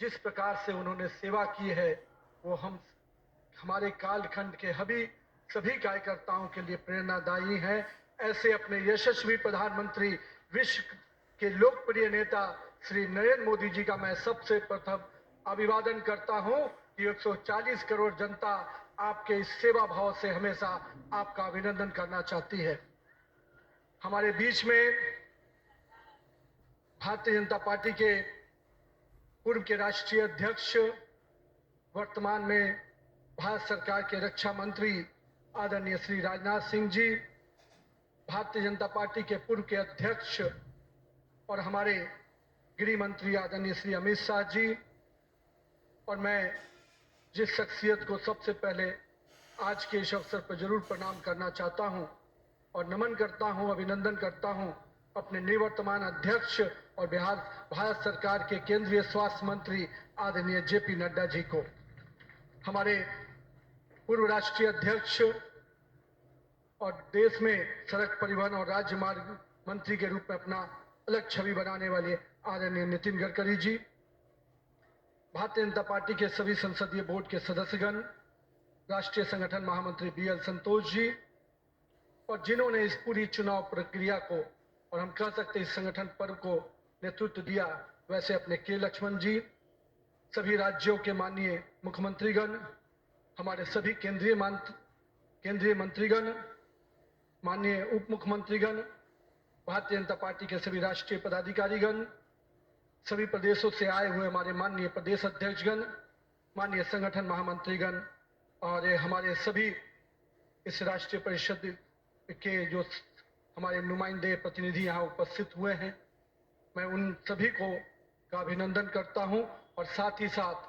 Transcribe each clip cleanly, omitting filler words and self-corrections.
जिस प्रकार से उन्होंने सेवा की है वो हमारे कालखंड के सभी कार्यकर्ताओं के लिए प्रेरणादायी हैं। ऐसे अपने यशस्वी प्रधानमंत्री, विश्व के लोकप्रिय नेता श्री नरेंद्र मोदी जी का मैं सबसे प्रथम अभिवादन करता हूं कि 140 करोड़ जनता आपके इस सेवा भाव से हमेशा आपका अभिनंदन करना चाहती है। हमारे बीच में भारतीय जनता पार्टी के पूर्व के राष्ट्रीय अध्यक्ष, वर्तमान में भारत सरकार के रक्षा मंत्री आदरणीय श्री राजनाथ सिंह जी, भारतीय जनता पार्टी के पूर्व के अध्यक्ष और हमारे गृह मंत्री आदरणीय श्री अमित शाह जी, और मैं जिस शख्सियत को सबसे पहले आज के इस अवसर पर जरूर प्रणाम करना चाहता हूं और नमन करता हूं, अभिनंदन करता हूं, अपने निवर्तमान अध्यक्ष और भारत सरकार के केंद्रीय स्वास्थ्य मंत्री आदरणीय जेपी नड्डा जी को, हमारे पूर्व राष्ट्रीय अध्यक्ष और देश में सड़क परिवहन और राज्य मार्ग मंत्री के रूप में अपना अलग छवि बनाने वाले आदरणीय नितिन गडकरी जी, भारतीय जनता पार्टी के सभी संसदीय बोर्ड के सदस्यगण, राष्ट्रीय संगठन महामंत्री बीएल संतोष जी, और जिन्होंने इस पूरी चुनाव प्रक्रिया को और हम कह सकते इस संगठन पर्व को नेतृत्व दिया, वैसे अपने के लक्ष्मण जी, सभी राज्यों के माननीय मुख्यमंत्रीगण, हमारे सभी केंद्रीय मंत्रीगण, माननीय उप मुख्यमंत्रीगण, भारतीय जनता पार्टी के सभी राष्ट्रीय पदाधिकारीगण, सभी प्रदेशों से आए हुए हमारे माननीय प्रदेश अध्यक्षगण, माननीय संगठन महामंत्रीगण और हमारे सभी इस राष्ट्रीय परिषद के जो हमारे नुमाइंदे प्रतिनिधि यहाँ उपस्थित हुए हैं, मैं उन सभी को का अभिनंदन करता हूं और साथ ही साथ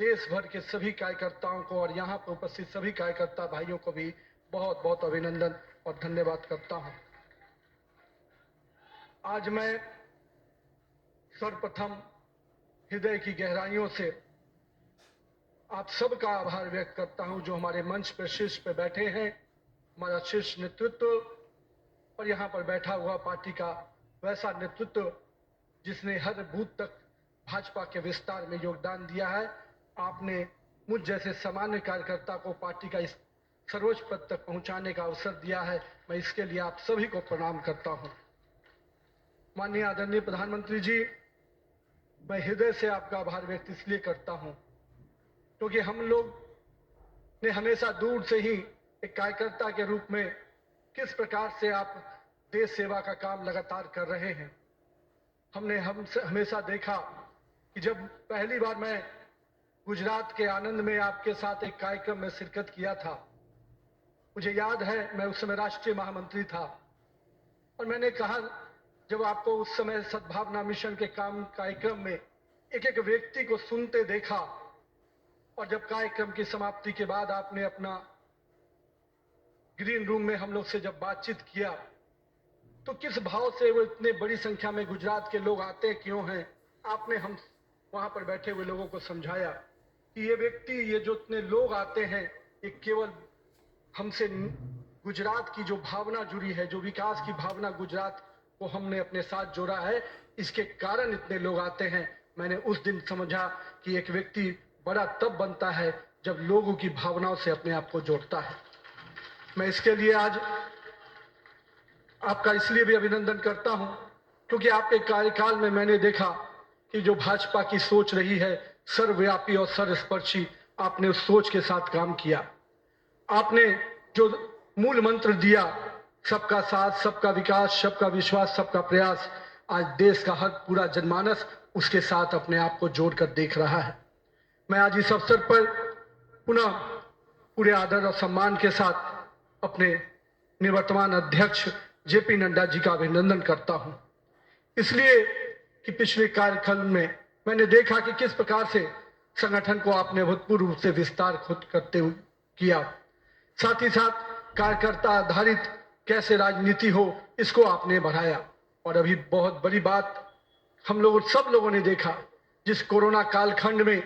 देश भर के सभी कार्यकर्ताओं को और यहाँ पर उपस्थित सभी कार्यकर्ता भाइयों को भी बहुत बहुत अभिनंदन और धन्यवाद करता हूं। आज मैं सर्वप्रथम हृदय की गहराइयों से आप सबका आभार व्यक्त करता हूं जो हमारे मंच पर शीर्ष पर बैठे हैं, हमारा शीर्ष नेतृत्व और यहाँ पर बैठा हुआ पार्टी का वैसा नेतृत्व जिसने हर बूथ तक भाजपा के विस्तार में योगदान दिया है। आपने मुझ जैसे सामान्य कार्यकर्ता को पार्टी का इस सर्वोच्च पद तक पहुंचाने का अवसर दिया है, मैं इसके लिए आप सभी को प्रणाम करता हूं। माननीय आदरणीय प्रधानमंत्री जी, मैं हृदय से आपका आभार व्यक्त इसलिए करता हूं क्योंकि हम लोग ने हमेशा दूर से ही एक कार्यकर्ता के रूप में किस प्रकार से आप देश सेवा का काम लगातार कर रहे हैं, हमने हमेशा देखा कि जब पहली बार मैं गुजरात के आनंद में आपके साथ एक कार्यक्रम में शिरकत किया था, मुझे याद है मैं उस समय राष्ट्रीय महामंत्री था और मैंने कहा जब आपको उस समय सद्भावना मिशन के कार्यक्रम में एक एक व्यक्ति को सुनते देखा और जब कार्यक्रम की समाप्ति के बाद आपने अपना ग्रीन रूम में हम लोग से जब बातचीत किया तो किस भाव से वो इतने बड़ी संख्या में गुजरात के लोग आते क्यों हैं, आपने हम वहां पर बैठे हुए लोगों को समझाया कि ये व्यक्ति, ये जो इतने लोग आते हैं, ये केवल हमसे गुजरात की जो भावना जुड़ी है, जो विकास की भावना गुजरात को हमने अपने साथ जोड़ा है, इसके कारण इतने लोग आते हैं। मैंने उस दिन समझा कि एक व्यक्ति बड़ा तब बनता है जब लोगों की भावनाओं से अपने आप को जोड़ता है। मैं इसके लिए आज आपका इसलिए भी अभिनंदन करता हूं क्योंकि आपके कार्यकाल में मैंने देखा कि जो भाजपा की सोच रही है सर्वव्यापी और सर्वस्पर्शी, आपने उस सोच के साथ काम किया। आपने जो मूल मंत्र दिया, सबका साथ, सबका विकास, सबका विश्वास, सबका प्रयास, आज देश का हर पूरा जनमानस उसके साथ अपने आप को जोड़कर देख रहा है। मैं आज इस अवसर पर पुनः पूरे आदर और सम्मान के साथ अपने निवर्तमान अध्यक्ष जेपी नड्डा जी का अभिनंदन करता हूं, इसलिए कि पिछले कार्यकाल में मैंने देखा कि किस प्रकार से संगठन को आपने अभूतपूर्व रूप से विस्तार खुद करते हुए किया, साथ ही साथ कार्यकर्ता आधारित कैसे राजनीति हो इसको आपने बढ़ाया। और अभी बहुत बड़ी बात हम लोग सब लोगों ने देखा, जिस कोरोना कालखंड में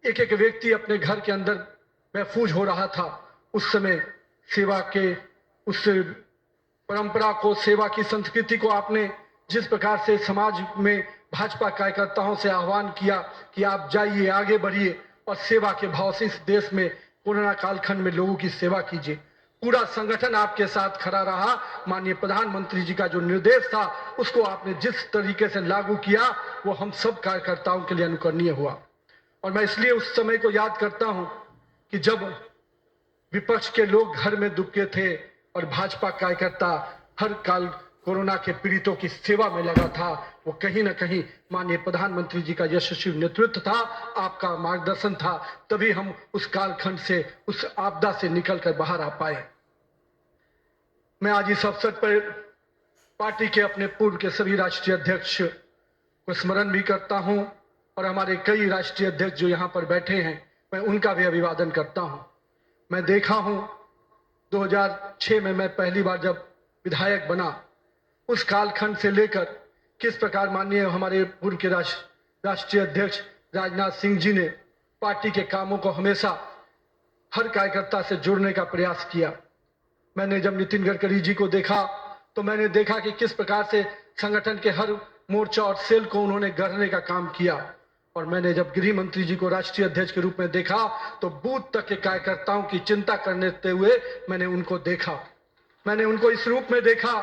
एक एक व्यक्ति अपने घर के अंदर महफूज हो रहा था, उस समय सेवा के उस परंपरा को, सेवा की संस्कृति को आपने जिस प्रकार से समाज में भाजपा कार्यकर्ताओं से आह्वान किया कि आप जाइए, आगे बढ़िए और सेवा के भाव से इस देश में कोरोना कालखंड में लोगों की सेवा कीजिए। पूरा संगठन आपके साथ खड़ा रहा। माननीय प्रधानमंत्री जी का जो निर्देश था उसको आपने जिस तरीके से लागू किया वो हम सब कार्यकर्ताओं के लिए अनुकरणीय हुआ। और मैं इसलिए उस समय को याद करता हूं कि जब विपक्ष के लोग घर में दुबके थे और भाजपा कार्यकर्ता हर काल कोरोना के पीड़ितों की सेवा में लगा था, वो कहीं ना कहीं माननीय प्रधानमंत्री जी का यशस्वी नेतृत्व था, आपका मार्गदर्शन था, तभी हम उस कालखंड से, उस आपदा से निकलकर बाहर आ पाए। मैं आज इस अवसर पर पार्टी के अपने पूर्व के सभी राष्ट्रीय अध्यक्ष को स्मरण भी करता हूं और हमारे कई राष्ट्रीय अध्यक्ष जो यहां पर बैठे हैं मैं उनका भी अभिवादन करता हूं। मैं देखा हूं 2006 में मैं पहली बार जब विधायक बना, उस कालखंड से लेकर किस प्रकार माननीय हमारे पूर्व के राष्ट्रीय अध्यक्ष राजनाथ सिंह जी ने पार्टी के कामों को हमेशा हर कार्यकर्ता से जुड़ने का प्रयास किया। मैंने जब नितिन गडकरी जी को देखा तो मैंने देखा कि किस प्रकार से संगठन के हर मोर्चा और सेल को उन्होंने गढ़ने का काम किया। और मैंने जब गृह मंत्री जी को राष्ट्रीय अध्यक्ष के रूप में देखा तो बूथ तक के कार्यकर्ताओं की चिंता करते हुए मैंने उनको देखा। मैंने उनको इस रूप में देखा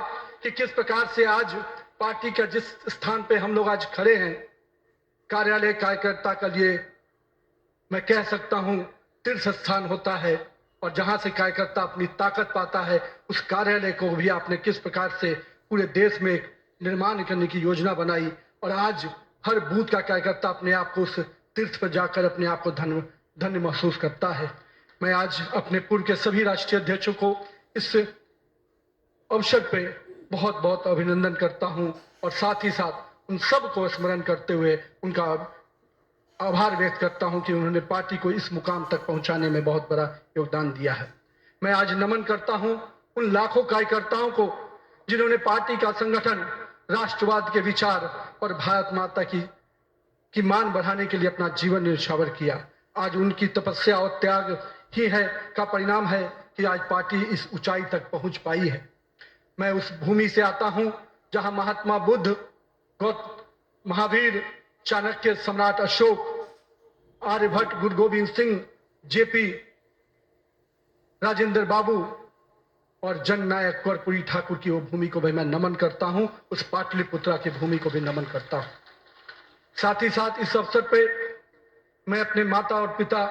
कि किस प्रकार से आज पार्टी का जिस स्थान पे हम लोग आज खड़े हैं, कार्यालय कार्यकर्ता के लिए मैं कह सकता हूं तीर्थ स्थान होता है, और जहां से कार्यकर्ता अपनी ताकत पाता है, उस कार्यालय को भी आपने किस प्रकार से पूरे देश में निर्माण करने की योजना बनाई। और आज हर बूथ का कार्यकर्ता अपने आप को उस तीर्थ पर जाकर अपने आप को धन्य महसूस करता है। मैं आज अपने पूर्व के सभी राष्ट्रीय अध्यक्षों को इस अवसर पे बहुत बहुत अभिनंदन करता हूं और साथ ही साथ उन सब को स्मरण करते हुए उनका आभार व्यक्त करता हूं कि उन्होंने पार्टी को इस मुकाम तक पहुंचाने में बहुत बड़ा योगदान दिया है। मैं आज नमन करता हूं उन लाखों कार्यकर्ताओं को जिन्होंने पार्टी का संगठन, राष्ट्रवाद के विचार और भारत माता की मान बढ़ाने के लिए अपना जीवन न्यौछावर किया। आज उनकी तपस्या और त्याग ही है का परिणाम है कि आज पार्टी इस ऊंचाई तक पहुंच पाई है। मैं उस भूमि से आता हूं जहां महात्मा बुद्ध, महावीर, चाणक्य, सम्राट अशोक, आर्यभट्ट, गुरु गोविंद सिंह, जेपी, राजेंद्र बाबू और जननायक कर्पूरी ठाकुर की वो भूमि को भी मैं नमन करता हूं, उस पाटलिपुत्रा की भूमि को भी नमन करता हूं। साथ ही साथ इस अवसर पे मैं अपने माता और पिता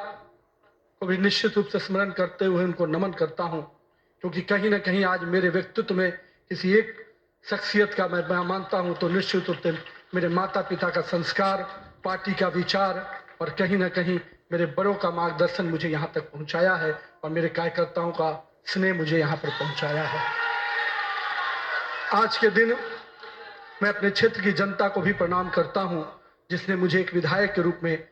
को भी निश्चित रूप से स्मरण करते हुए उनको नमन करता हूं, क्योंकि कहीं ना कहीं आज मेरे व्यक्तित्व में किसी एक शख्सियत का मैं मानता हूं तो निश्चित रूप से मेरे माता पिता का संस्कार, पार्टी का विचार और कहीं ना कहीं मेरे बड़ों का मार्गदर्शन मुझे यहाँ तक पहुँचाया है और मेरे कार्यकर्ताओं का स्नेह मुझे यहाँ पर पहुँचाया है। आज के दिन मैं अपने क्षेत्र की जनता को भी प्रणाम करता हूँ जिसने मुझे एक विधायक के रूप में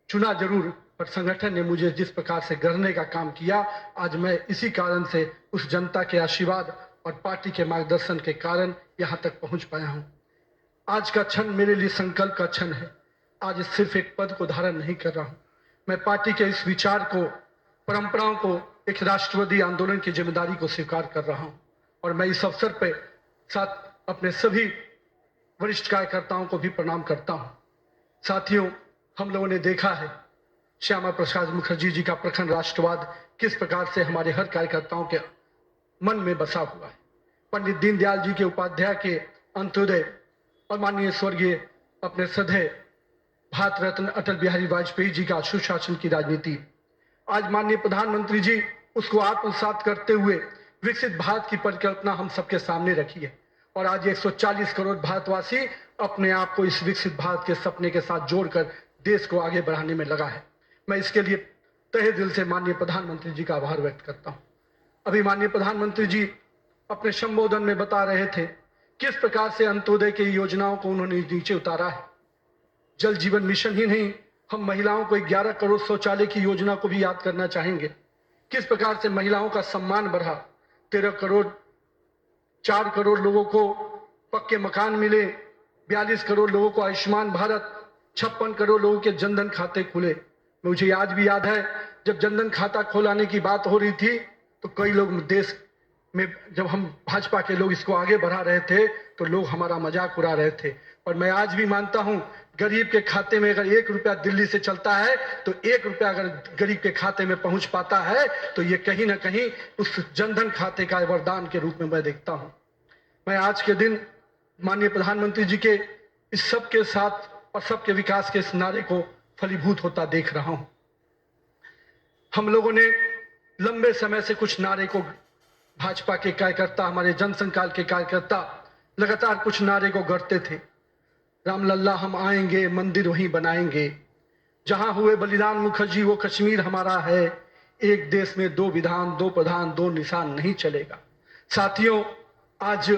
चुना जरूर, पर संगठन ने मुझे जिस प्रकार से गढ़ने का काम किया, आज मैं इसी कारण से उस जनता के आशीर्वाद और पार्टी के मार्गदर्शन के कारण यहाँ तक पहुँच पाया हूँ। आज का क्षण मेरे लिए संकल्प का क्षण है। आज सिर्फ एक पद को धारण नहीं कर रहा हूँ, मैं पार्टी के इस विचार को, परंपराओं को, एक राष्ट्रवादी आंदोलन की जिम्मेदारी को स्वीकार कर रहा हूँ। और मैं इस अवसर पर साथ अपने सभी वरिष्ठ कार्यकर्ताओं को भी प्रणाम करता हूँ। साथियों, हम लोगों ने देखा है श्यामा प्रसाद मुखर्जी जी का प्रखर राष्ट्रवाद किस प्रकार से हमारे हर कार्यकर्ताओं के मन में बसा हुआ है। पंडित दीनदयाल जी के उपाध्याय के अंत्योदय और माननीय स्वर्गीय अपने सदैव भारत रत्न अटल बिहारी वाजपेयी जी का सुशासन की राजनीति, आज माननीय प्रधानमंत्री जी उसको आत्मसात करते हुए विकसित भारत की परिकल्पना हम सबके सामने रखी है। और आज 140 करोड़ भारतवासी अपने आप को इस विकसित भारत के सपने के साथ जोड़कर देश को आगे बढ़ाने में लगा है। मैं इसके लिए तहे दिल से माननीय प्रधानमंत्री जी का आभार व्यक्त करता हूँ। अभी माननीय प्रधानमंत्री जी अपने संबोधन में बता रहे थे किस प्रकार से अंत्योदय की योजनाओं को उन्होंने नीचे उतारा है। जल जीवन मिशन ही नहीं, हम महिलाओं को 11 करोड़ शौचालय की योजना को भी याद करना चाहेंगे। किस प्रकार से महिलाओं का सम्मान बढ़ा, 13 करोड़ 4 करोड़ लोगों को पक्के मकान मिले, 42 करोड़ लोगों को आयुष्मान भारत, 56 करोड़ लोगों के जनधन खाते खुले। मुझे आज भी याद है जब जनधन खाता खोलाने की बात हो रही थी तो कई लोग देश में, जब हम भाजपा के लोग इसको आगे बढ़ा रहे थे तो लोग हमारा मजाक उड़ा रहे थे। और मैं आज भी मानता हूं, गरीब के खाते में अगर 1 रुपया दिल्ली से चलता है तो 1 रुपया अगर गरीब के खाते में पहुंच पाता है तो ये कहीं ना कहीं उस जनधन खाते का वरदान के रूप में मैं देखता हूं। मैं आज के दिन माननीय प्रधानमंत्री जी के इस सबके साथ और सबके विकास के इस नारे को फलीभूत होता देख रहा हूं। हम लोगों ने लंबे समय से कुछ नारे को, भाजपा के कार्यकर्ता, हमारे जनसंकाल के कार्यकर्ता लगातार कुछ नारे को गढ़ते थे। रामलल्ला हम आएंगे, मंदिर वहीं बनाएंगे, जहां हुए बलिदान मुखर्जी वो कश्मीर हमारा है, एक देश में 2 विधान 2 प्रधान 2 निशान नहीं चलेगा। साथियों, आज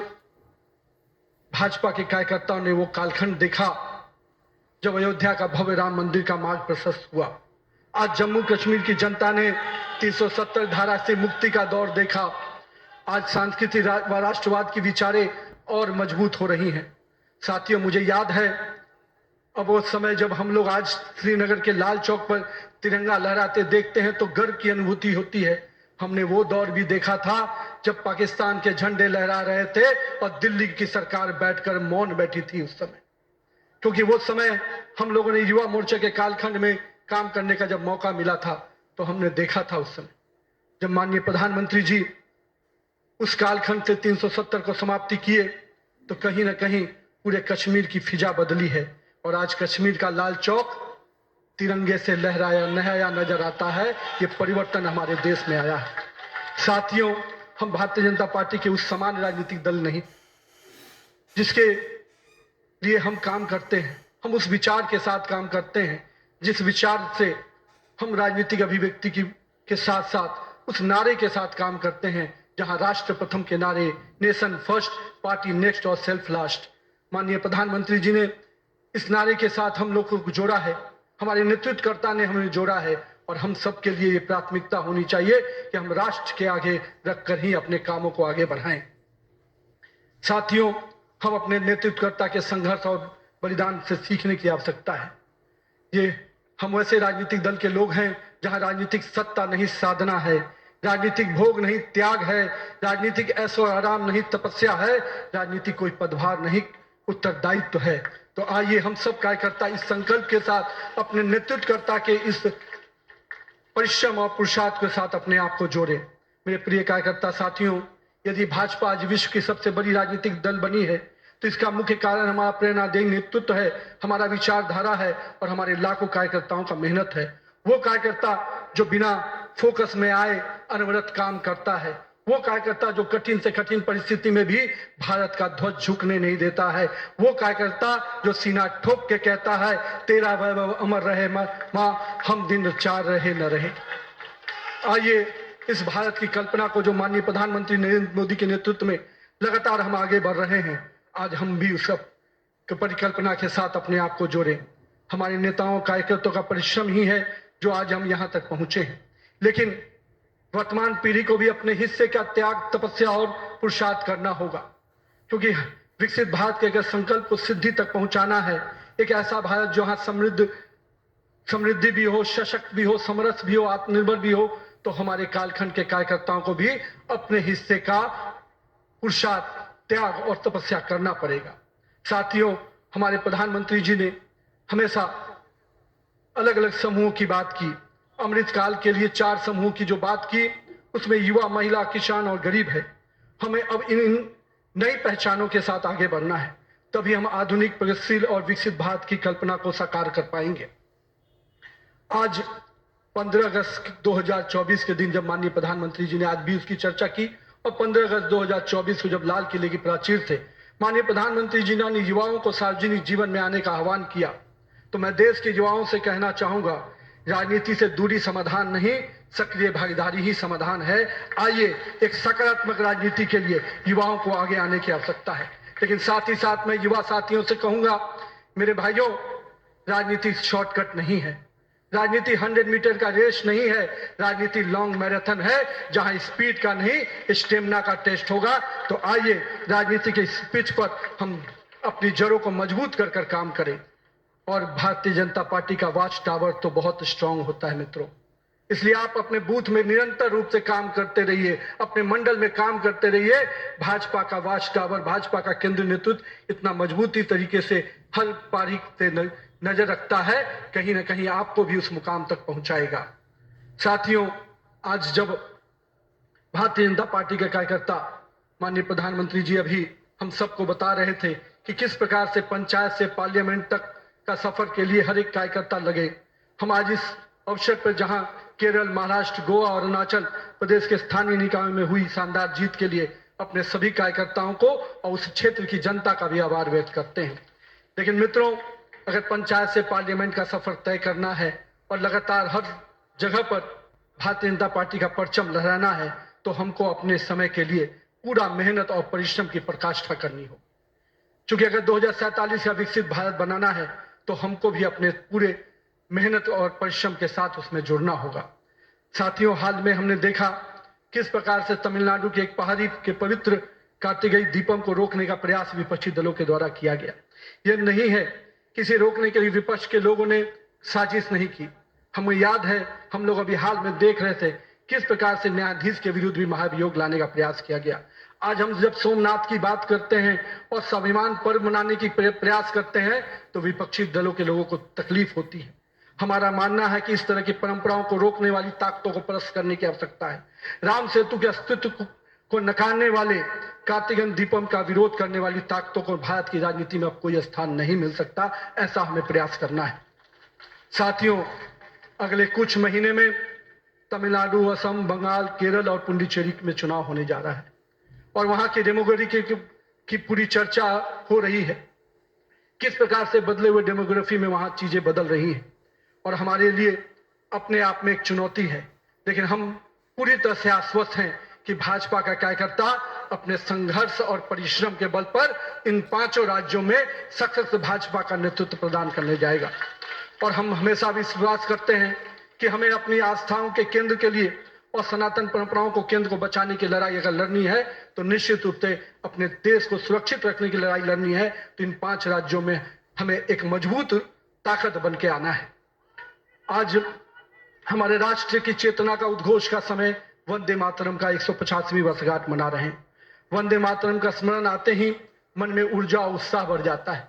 भाजपा के कार्यकर्ताओं ने वो कालखंड देखा जब अयोध्या का भव्य राम मंदिर का मार्ग प्रशस्त हुआ। आज जम्मू कश्मीर की जनता ने 370 धारा से मुक्ति का दौर देखा। आज सांस्कृतिक व राष्ट्रवाद की विचारें और मजबूत हो रही हैं। साथियों, मुझे याद है अब वो समय जब हम लोग आज श्रीनगर के लाल चौक पर तिरंगा लहराते देखते हैं तो गर्व की अनुभूति होती है। हमने वो दौर भी देखा था जब पाकिस्तान के झंडे लहरा रहे थे और दिल्ली की सरकार बैठकर मौन बैठी थी उस समय, क्योंकि वो समय हम लोगों ने युवा मोर्चे के कालखंड में काम करने का जब मौका मिला था तो हमने देखा था उस समय जब माननीय प्रधानमंत्री जी उस कालखंड से 370 को समाप्ति किए तो कहीं ना कहीं पूरे कश्मीर की फिजा बदली है और आज कश्मीर का लाल चौक तिरंगे से लहराया नहाया नजर आता है। ये परिवर्तन हमारे देश में आया है। साथियों, हम भारतीय जनता पार्टी के उस समान राजनीतिक दल नहीं जिसके लिए हम काम करते हैं, हम उस विचार के साथ काम करते हैं जिस विचार से हम राजनीतिक अभिव्यक्ति के साथ साथ उस नारे के साथ काम करते हैं जहां राष्ट्र प्रथम के नारे, नेशन फर्स्ट, पार्टी नेक्स्ट और सेल्फ लास्ट, माननीय प्रधानमंत्री जी ने इस नारे के साथ हम लोग को जोड़ा है, हमारे नेतृत्वकर्ता ने हमें जोड़ा है और हम सबके लिए ये प्राथमिकता होनी चाहिए कि हम राष्ट्र के आगे रखकर ही अपने कामों को आगे बढ़ाएं। साथियों, हम अपने नेतृत्वकर्ता के संघर्ष और बलिदान से सीखने की आवश्यकता है। ये हम वैसे राजनीतिक दल के लोग हैं जहां राजनीतिक सत्ता नहीं साधना है, राजनीतिक भोग नहीं त्याग है, राजनीतिक ऐशो आराम नहीं तपस्या है, राजनीतिक कोई पदभार नहीं उत्तरदायित्व है। तो आइए हम सब कार्यकर्ता इस संकल्प के साथ अपने नेतृत्वकर्ता के इस परिश्रम और पुरुषार्थ के साथ अपने आप को जोड़े। मेरे प्रिय कार्यकर्ता साथियों, यदि भाजपा आज विश्व की सबसे बड़ी राजनीतिक दल बनी है तो इसका मुख्य कारण हमारा प्रेरणादायी नेतृत्व है, हमारा विचारधारा है और हमारे लाखों कार्यकर्ताओं का मेहनत है। वो कार्यकर्ता जो बिना फोकस में आए अनवरत काम करता है, वो कार्यकर्ता जो कठिन से कठिन परिस्थिति में भी भारत का ध्वज झुकने नहीं देता है, वो कार्यकर्ता जो सीना ठोक के कहता है तेरा वैभव अमर रहे मां, हम दिन चार रहे न रहे। आइए इस भारत की कल्पना को जो माननीय प्रधानमंत्री नरेंद्र मोदी के नेतृत्व में लगातार हम आगे बढ़ रहे हैं, आज हम भी उस परिकल्पना के साथ अपने आप को जोड़ें। हमारे नेताओं कार्यकर्ताओं का परिश्रम ही है जो आज हम यहां तक पहुंचे हैं, लेकिन वर्तमान पीढ़ी को भी अपने हिस्से का त्याग, तपस्या और पुरुषार्थ करना होगा, क्योंकि विकसित भारत के अगर संकल्प को सिद्धि तक पहुंचाना है, एक ऐसा भारत जहां समृद्धि भी हो, सशक्त भी हो, समरस भी हो, आत्मनिर्भर भी हो, तो हमारे कालखंड के कार्यकर्ताओं को भी अपने हिस्से का पुरुषार्थ, त्याग और तपस्या करना पड़ेगा। साथियों, हमारे प्रधानमंत्री जी ने हमेशा अलग अलग समूहों की बात की। अमृत काल के लिए 4 समूह की जो बात की, उसमें युवा, महिला, किसान और गरीब है। हमें अब इन नई पहचानों के साथ आगे बढ़ना है, तभी हम आधुनिक, प्रगतिशील और विकसित भारत की कल्पना को साकार कर पाएंगे। आज 15 अगस्त 2024 के दिन जब माननीय प्रधानमंत्री जी ने आज भी उसकी चर्चा की और 15 अगस्त 2024 को जब लाल किले की प्राचीर से माननीय प्रधानमंत्री जी ने युवाओं को सार्वजनिक जीवन में आने का आह्वान किया, तो मैं देश के युवाओं से कहना चाहूंगा, राजनीति से दूरी समाधान नहीं, सक्रिय भागीदारी ही समाधान है। आइए एक सकारात्मक राजनीति के लिए युवाओं को आगे आने की आवश्यकता है। लेकिन साथ ही साथ मैं युवा साथियों से कहूंगा, मेरे भाइयों, राजनीति शॉर्टकट नहीं है, राजनीति 100 मीटर का रेस नहीं है, राजनीति लॉन्ग मैराथन है जहां स्पीड का नहीं स्टेमिना का टेस्ट होगा। तो आइए राजनीति के इस पिच पर हम अपनी जड़ों को मजबूत कर कर काम करें। और भारतीय जनता पार्टी का वॉच टावर तो बहुत स्ट्रांग होता है मित्रों, इसलिए आप अपने बूथ में निरंतर रूप से काम करते रहिए, अपने मंडल में काम करते रहिए। भाजपा का वॉच टावर, भाजपा का केंद्रीय नेतृत्व इतना मजबूती तरीके से हर पारी पे नजर रखता है, कहीं ना कहीं आपको भी उस मुकाम तक पहुंचाएगा। साथियों, आज जब भारतीय जनता पार्टी के कार्यकर्ता माननीय प्रधानमंत्री जी अभी हम सबको बता रहे थे कि किस प्रकार से पंचायत से पार्लियामेंट तक का सफर के लिए हर एक कार्यकर्ता लगे, हम आज इस अवसर पर जहां केरल, महाराष्ट्र, गोवा और अरुणाचल प्रदेश के स्थानीय निकायों में हुई शानदार जीत के लिए अपने सभी कार्यकर्ताओं को और उस क्षेत्र की जनता का भी आभार व्यक्त करते हैं। लेकिन मित्रों, अगर पंचायत से पार्लियामेंट का सफर तय करना है और लगातार हर जगह पर भारतीय जनता पार्टी का परचम लहराना है, तो हमको अपने समय के लिए पूरा मेहनत और परिश्रम की पराकाष्ठा करनी हो। क्योंकि अगर 2047 का विकसित भारत बनाना है तो हमको भी अपने पूरे मेहनत और परिश्रम के साथ उसमें जुड़ना होगा। साथियों, हाल में हमने देखा किस प्रकार से तमिलनाडु के एक पहाड़ी के पवित्र कार्तिकेय दीपम को रोकने का प्रयास विपक्षी दलों के द्वारा किया गया। यह नहीं है किसी रोकने के लिए विपक्ष के लोगों ने साजिश नहीं की। हमें याद है, हम लोग अभी हाल में देख रहे थे किस प्रकार से न्यायाधीश के विरुद्ध भी महाभियोग लाने का प्रयास किया गया। आज हम जब सोमनाथ की बात करते हैं और स्वाभिमान पर्व मनाने की प्रयास करते हैं तो विपक्षी दलों के लोगों को तकलीफ होती है। हमारा मानना है कि इस तरह की परंपराओं को रोकने वाली ताकतों को परास्त करने की आवश्यकता है। राम सेतु के अस्तित्व को नकारने वाले, कार्तिकेय दीपम का विरोध करने वाली ताकतों को भारत की राजनीति में अब कोई स्थान नहीं मिल सकता। ऐसा हमें प्रयास करना है। साथियों, अगले कुछ महीने में तमिलनाडु, असम, बंगाल, केरल और पुडुचेरी में चुनाव होने जा रहा है और वहां की डेमोग्राफी की पूरी चर्चा हो रही है। किस प्रकार से बदले हुए डेमोग्राफी में वहां चीजें बदल रही हैं और हमारे लिए अपने आप में एक चुनौती है। लेकिन हम पूरी तरह से आश्वस्त हैं कि भाजपा का कार्यकर्ता अपने संघर्ष और परिश्रम के बल पर इन 5 राज्यों में सशक्त भाजपा का नेतृत्व प्रदान करने जाएगा। और हम हमेशा विश्वास करते हैं कि हमें अपनी आस्थाओं के केंद्र के लिए और सनातन परंपराओं को केंद्र को बचाने की लड़ाई अगर लड़नी है तो निश्चित रूप से अपने देश को सुरक्षित रखने की लड़ाई लड़नी है तो इन 5 राज्यों में हमें एक मजबूत ताकत बन के आना है। आज हमारे राष्ट्र की चेतना का उद्घोष का समय वंदे मातरम का 150वीं वर्षगांठ मना रहे हैं। वंदे मातरम का स्मरण आते ही मन में ऊर्जा और उत्साह बढ़ जाता है।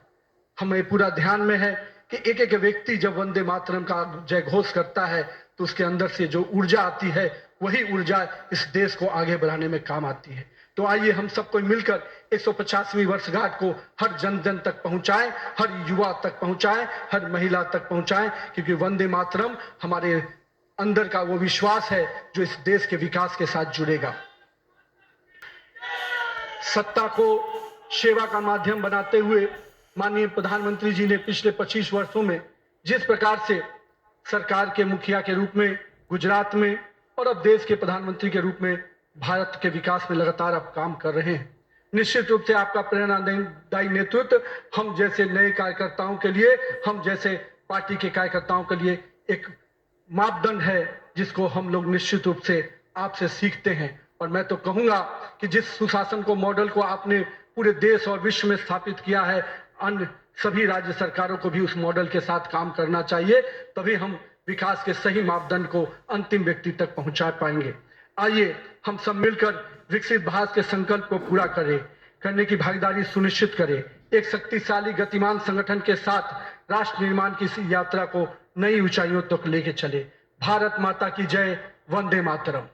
हमें पूरा ध्यान में है कि एक एक व्यक्ति जब वंदे मातरम का जय घोष करता है तो उसके अंदर से जो ऊर्जा आती है वही ऊर्जा इस देश को आगे बढ़ाने में काम आती है। तो आइए हम सबको मिलकर 150वीं वर्षगांठ को हर जन जन तक पहुंचाएं, हर युवा तक पहुंचाएं, हर महिला तक पहुंचाएं, क्योंकि वंदे मातरम हमारे अंदर का वो विश्वास है जो इस देश के विकास के साथ जुड़ेगा। सत्ता को सेवा का माध्यम बनाते हुए माननीय प्रधानमंत्री जी ने पिछले 25 वर्षों में जिस प्रकार से सरकार के मुखिया के रूप में गुजरात में और अब देश के प्रधानमंत्री के रूप में भारत के विकास में लगातार आप काम कर रहे हैं, निश्चित रूप से आपका प्रेरणादायी नेतृत्व हम जैसे नए कार्यकर्ताओं के लिए, हम जैसे पार्टी के कार्यकर्ताओं के लिए एक मापदंड है जिसको हम लोग निश्चित रूप से आपसे सीखते हैं। और मैं तो कहूंगा कि जिस सुशासन को मॉडल को आपने पूरे देश और विश्व में स्थापित किया है, अन्य सभी राज्य सरकारों को भी उस मॉडल के साथ काम करना चाहिए, तभी हम विकास के सही मापदंड को अंतिम व्यक्ति तक पहुंचा पाएंगे। आइए हम सब मिलकर विकसित भारत के संकल्प को पूरा करने की भागीदारी सुनिश्चित करें। एक शक्तिशाली गतिमान संगठन के साथ राष्ट्र निर्माण की इस यात्रा को नई ऊंचाइयों तक लेके चले। भारत माता की जय। वंदे मातरम।